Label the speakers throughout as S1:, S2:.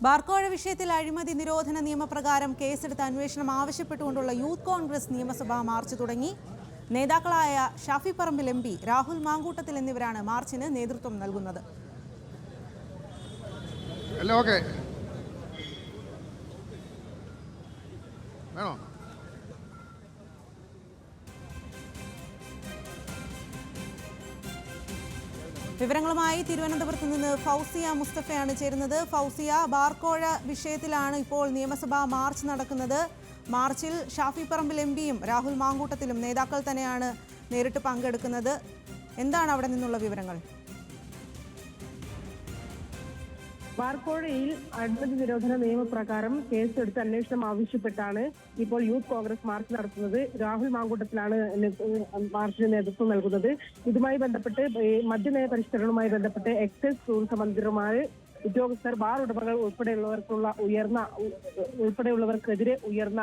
S1: ബാർക്കോഴ വിഷയത്തിൽ അഴിമതി നിരോധന നിയമപ്രകാരം കേസെടുത്ത് അന്വേഷണം ആവശ്യപ്പെട്ടുകൊണ്ടുള്ള യൂത്ത് കോൺഗ്രസ് നിയമസഭാ മാർച്ച് തുടങ്ങി. നേതാക്കളായ ഷാഫി പറമ്പിൽ MP, രാഹുൽ മാങ്കൂട്ടത്തിൽ എന്നിവരാണ് മാർച്ചിന് നേതൃത്വം നൽകുന്നത്. വിവരങ്ങളുമായി തിരുവനന്തപുരത്ത് നിന്ന് ഫൗസിയ മുസ്തഫയാണ് ചേരുന്നത്. ഫൗസിയ, ബാർക്കോഴ വിഷയത്തിലാണ് ഇപ്പോൾ നിയമസഭാ മാർച്ച് നടക്കുന്നത്. മാർച്ചിൽ ഷാഫി പറമ്പിൽ MPയും രാഹുൽ മാങ്കൂട്ടത്തിലും നേതാക്കൾ തന്നെയാണ് നേരിട്ട് പങ്കെടുക്കുന്നത്. എന്താണ് അവിടെ നിന്നുള്ള വിവരങ്ങൾ?
S2: ബാർക്കോഴയിൽ അഴിമതി നിരോധന നിയമപ്രകാരം കേസെടുത്ത് അന്വേഷണം ആവശ്യപ്പെട്ടാണ് ഇപ്പോൾ യൂത്ത് കോൺഗ്രസ് മാർച്ച് നടത്തുന്നത്. രാഹുൽ മാങ്കൂട്ടത്തിലാണ് മാർച്ചിന് നേതൃത്വം നൽകുന്നത്. ഇതുമായി ബന്ധപ്പെട്ട് മദ്യനയ പരിഷ്കരണവുമായി ബന്ധപ്പെട്ട് എക്സൈസ് ടൂറിസം മന്ത്രിമാർ, ഉദ്യോഗസ്ഥർ, ബാർ ഉടമകൾ ഉൾപ്പെടെയുള്ളവർക്കെതിരെ ഉയർന്ന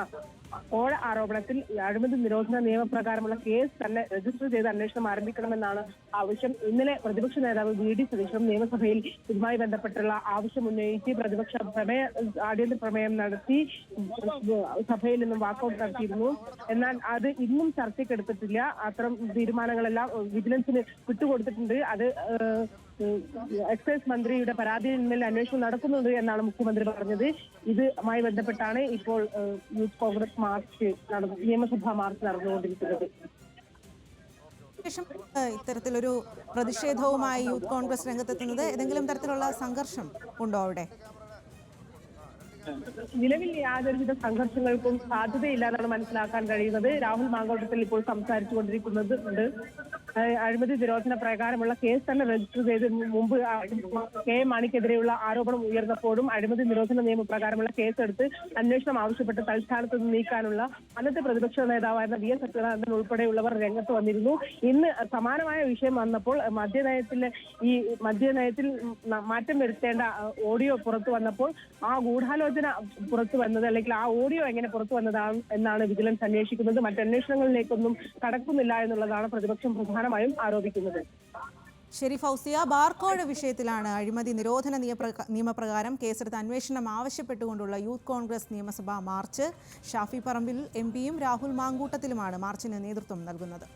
S2: കോഴ ആരോപണത്തിൽ അഴിമതി നിരോധന നിയമപ്രകാരമുള്ള കേസ് തന്നെ രജിസ്റ്റർ ചെയ്ത് അന്വേഷണം ആരംഭിക്കണമെന്നാണ് ആവശ്യം. ഇന്നലെ പ്രതിപക്ഷ നേതാവ് VD സതീശൻ നിയമസഭയിൽ ഇതുമായി ബന്ധപ്പെട്ടുള്ള ആവശ്യം ഉന്നയിച്ച് അടിയന്തര പ്രമേയം നടത്തി സഭയിൽ നിന്നും വാക്കൌട്ട് നടത്തിയിരുന്നു. എന്നാൽ അത് ഇന്നും ചർച്ചയ്ക്കെടുത്തിട്ടില്ല. അത്തരം തീരുമാനങ്ങളെല്ലാം വിജിലൻസിന് വിട്ടുകൊടുത്തിട്ടുണ്ട്. അത് എക്സൈസ് മന്ത്രിയുടെ പരാതിയിൽ അന്വേഷണം നടക്കുന്നുണ്ട് എന്നാണ് മുഖ്യമന്ത്രി പറഞ്ഞത്. ഇതുമായി ബന്ധപ്പെട്ടാണ് ഇപ്പോൾ യൂത്ത് കോൺഗ്രസ് നിയമസഭാ മാർച്ച് നടന്നുകൊണ്ടിരിക്കുന്നത്.
S1: ഇത്തരത്തിലൊരു പ്രതിഷേധവുമായി യൂത്ത് കോൺഗ്രസ് രംഗത്തെത്തുന്നത് ഏതെങ്കിലും തരത്തിലുള്ള സംഘർഷം ഉണ്ടോ അവിടെ?
S2: നിലവിൽ യാതൊരുവിധ സംഘർഷങ്ങൾക്കും സാധ്യതയില്ല എന്നാണ് മനസ്സിലാക്കാൻ കഴിയുന്നത്. രാഹുൽ മാങ്കൂട്ടത്തിൽ ഇപ്പോൾ സംസാരിച്ചുകൊണ്ടിരിക്കുന്നുണ്ട്. അഴിമതി നിരോധന പ്രകാരമുള്ള കേസ് തന്നെ രജിസ്റ്റർ ചെയ്ത് മുമ്പ് KM മാണിക്കെതിരെയുള്ള ആരോപണം ഉയർന്നപ്പോഴും അഴിമതി നിരോധന നിയമപ്രകാരമുള്ള കേസെടുത്ത് അന്വേഷണം ആവശ്യപ്പെട്ട് തൽസ്ഥാനത്ത് നിന്ന് നീക്കാനുള്ള അന്നത്തെ പ്രതിപക്ഷ നേതാവായിരുന്ന VS അച്യുതാനന്ദൻ ഉൾപ്പെടെയുള്ളവർ രംഗത്ത് വന്നിരുന്നു. ഇന്ന് സമാനമായ വിഷയം വന്നപ്പോൾ മദ്യനയത്തിൽ മാറ്റം വരുത്തേണ്ട ഓഡിയോ പുറത്തു വന്നപ്പോൾ ആ ഗൂഢാലോചന പുറത്തു വന്നത്, അല്ലെങ്കിൽ ആ ഓഡിയോ എങ്ങനെ പുറത്തു വന്നതാണ് എന്നാണ് വിജിലൻസ് അന്വേഷിക്കുന്നത്. മറ്റന്വേഷണങ്ങളിലേക്കൊന്നും കടക്കുന്നില്ല എന്നുള്ളതാണ് പ്രതിപക്ഷം പ്രധാനമായും ആരോപിക്കുന്നത്.
S1: ശരി ഫൗസിയ, ബാർക്കോഴ വിഷയത്തിലാണ് അഴിമതി നിരോധന നിയമപ്രകാരം കേസെടുത്ത് അന്വേഷണം ആവശ്യപ്പെട്ടുകൊണ്ടുള്ള യൂത്ത് കോൺഗ്രസ് നിയമസഭാ മാർച്ച്. ഷാഫി പറമ്പിൽ MPയും രാഹുൽ മാങ്കൂട്ടത്തിലുമാണ് മാർച്ചിന് നേതൃത്വം നൽകുന്നത്.